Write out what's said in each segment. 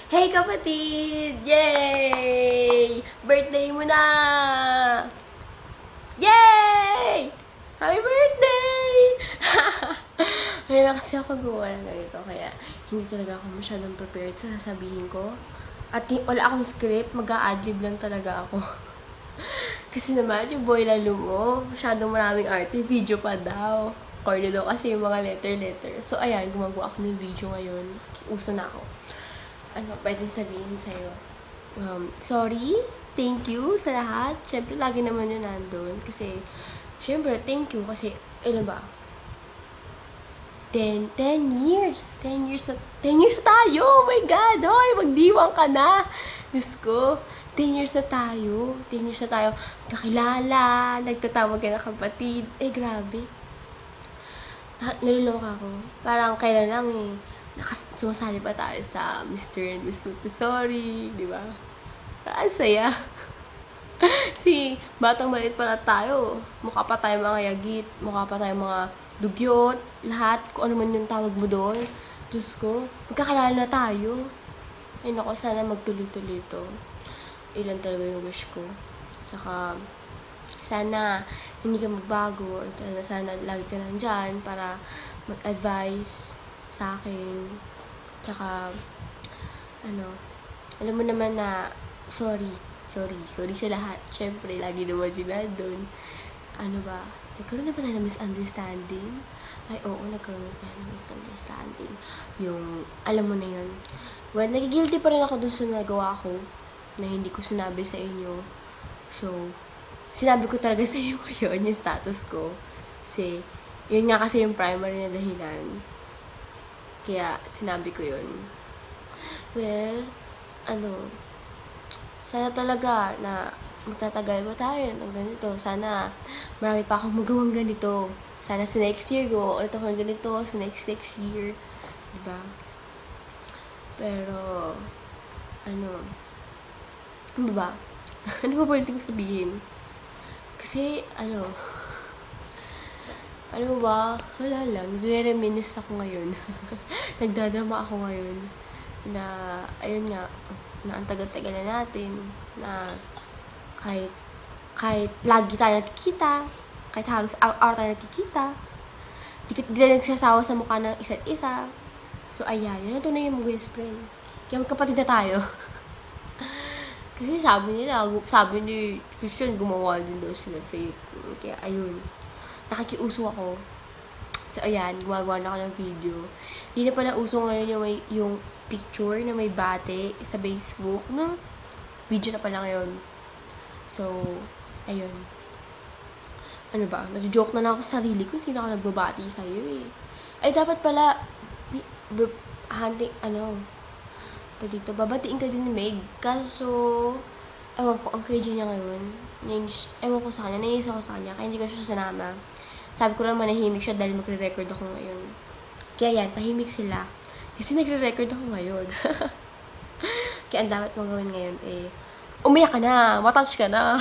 Hey kapatid! Yay! Birthday mo na! Yay! Happy birthday! Ngayon kasi ako gawa ng ganito, kaya hindi talaga ako masyadong prepared sa sasabihin ko. At wala akong script, mag-a-adlib lang talaga ako. Kasi naman, yung boy lalo mo, masyadong maraming arte, video pa daw. Corny daw kasi yung mga letter. So, ayan, gumagawa ako ng video ngayon. Uso na ako. Ano, pwedeng sabihin sa'yo. Sorry, thank you sa lahat. Siyempre, lagi naman yun nandun. Kasi, siyempre, thank you. Kasi, ilan ba? 10 years. 10 years na tayo. Oh my God. Hoy, magdiwang ka na. Diyos ko. 10 years na tayo. 10 years na tayo. Kakilala. Nagtatawag ka na kapatid. Grabe. Naluloka ako. Parang kailan lang sumasali pa tayo sa Mr. and Miss Montessori. Di ba? Ang saya. Batang maliit pala tayo. Mukha pa tayo mga yagit. Mukha pa tayo mga dugyot. Lahat. Kung ano man yung tawag mo doon. Diyos ko. Magkakilala na tayo. Ay nako, sana magtuloy-tuloy ito. Ilan talaga yung wish ko. Tsaka, sana hindi ka magbago. Sana lagi ka lang dyan para mag-advise sa akin. Tsaka, alam mo naman na, sorry sa lahat. Siyempre, lagi naman sila doon. Nagkaroon na ba tayo ng misunderstanding? Ay, oo, nagkaroon na tayo ng misunderstanding. Yung, alam mo na yun. Well, nagigilty pa rin ako doon sa nagawa ko na hindi ko sinabi sa inyo. So, sinabi ko talaga sa iyo ngayon yung status ko. Kasi, yun nga kasi yung primary na dahilan. Kaya, sinabi ko yun. Well, sana talaga na magtatagal ba tayo ng ganito. Sana marami pa akong magawang ganito. Sana sa next year, gawa ulit ako ng ganito. Sa next year. Diba? Pero, ano ba? Ano ba pwede ko sabihin? Kasi, ano ba? Wala lang. Nagre-reminisce ako ngayon. Nagdadrama ako ngayon. Na, ayun nga, na ang tagal-tagal na natin. Na, kahit lagi tayo nakikita, kahit halos araw tayo nakikita, di na nagsasawa sa mukha ng isa't isa. So, ayan. Yan ito na yung best friend. Kaya magkapatid na tayo. Kasi sabi ni Christian, gumawa din daw sila fake. Kaya, ayun. Nakikiuso ako. So, ayan. Gumagawa na ako ng video. Hindi na pala uso ngayon yung picture na may bate sa Facebook. No? Video na pala ngayon. So, ayun. Ano ba? Nag-joke na lang ako sa sarili ko. Hindi na ako nagbabati sa'yo eh. Ay, dapat pala, dito, babatiin ka din ni Meg. Kaso, ewan ko, ang KJ niya ngayon. Ewan ko sa kanya, naiisa ko sa kanya, kaya hindi ko siya sinama. Sabi ko lang manahimik siya dahil magre-record ako ngayon. Kaya yan, tahimik sila. Kasi nagre-record ako ngayon. Kaya ang dapat mong gawin ngayon umiyak ka na, matouch ka na.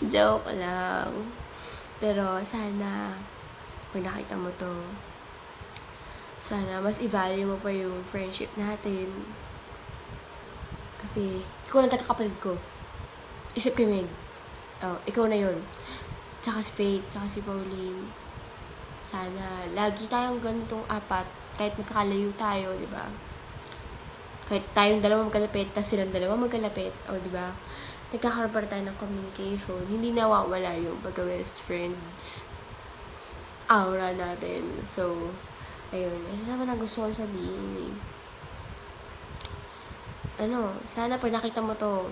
Joke lang. Pero sana, kung nakita mo to, sana mas i-value mo pa yung friendship natin. Kasi, ikaw lang kapatid ko. Isip kay Meg. Ikaw na yun. Tsaka si Faith, tsaka si Pauline. Sana, lagi tayong ganitong apat. Kahit magkakalayo tayo, di ba? Kahit tayong dalawa magkalapit, tapos silang dalawa magkalapit. O, di ba? Nagkakaroon pa tayo ng communication. Hindi nawawala yung pagka-best friends aura natin. So, ayun. Ano naman ang gusto kong sabihin sana pag nakita mo to,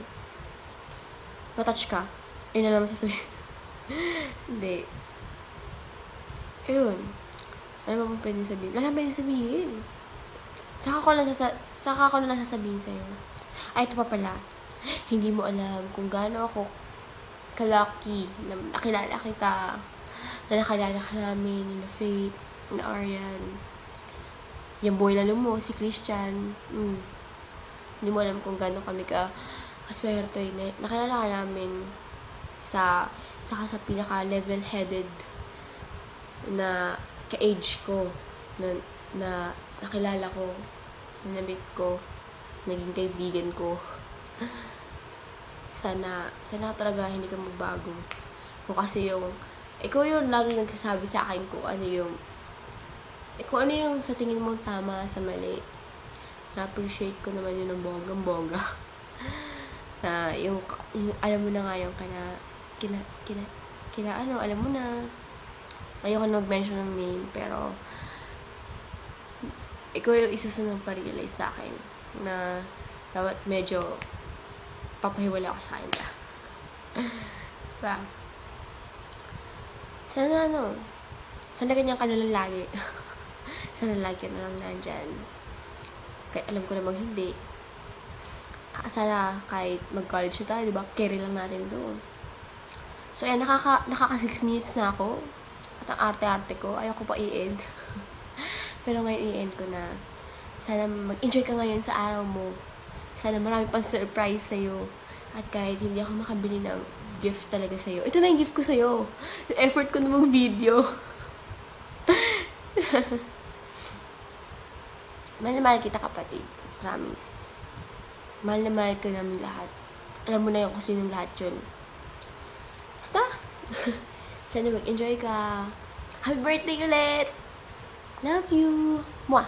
matouch ka. Ayun na naman sasabihin. Hindi. Ayun. Ano ba pwede sabihin? Wala pwede sabihin. Saka ko na lang sasabihin sa'yo. Ay, ito pa pala. Hindi mo alam kung gaano ako kalaki na nakilala kita. Na nakalala ka namin ni Faith, ni Arian. Yung boy lalo mo, si Christian. Hindi mo alam kung gaano kami kaswerte. Nakilala ka namin sa pinaka-level-headed na ka-age ko na nakilala ko. na na-meet ko, naging kaibigan ko. Sana talaga hindi ka magbago. Kung kasi ikaw yung lagi nagsasabi sa akin kung ano yung sa tingin mo tama sa mali. Na-appreciate ko naman yun ng bonggang-bongga. Na yung alam mo na nga yung alam mo na. Ayoko na mag-mention ng name, pero ikaw yung isa sa nagpa-realize sa akin na dapat medyo papahiwala ako sa kanya. Diba? Sana ganyan ka na lang lagi. Sana lagi ka na lang nandyan. Kahit alam ko namang hindi. Sana kahit mag-college na tayo, diba? Carry lang natin doon. So, ayan, nakaka 6 minutes na ako. At ang arte-arte ko, ayaw ko pa i-end. Pero ngayon i-end ko na. Sana mag-enjoy ka ngayon sa araw mo. Sana marami pang surprise sa'yo. At kahit hindi ako makabili ng gift talaga sa'yo. Ito na yung gift ko sa'yo. Yung effort ko namang video. Mahal na mahal kita, kapatid. Promise. Mahal na mahal ka namin lahat. Alam mo na yung kasi yung lahat yun. Basta. Sana mag-enjoy ka. Happy birthday ulit! Love you! Mwah!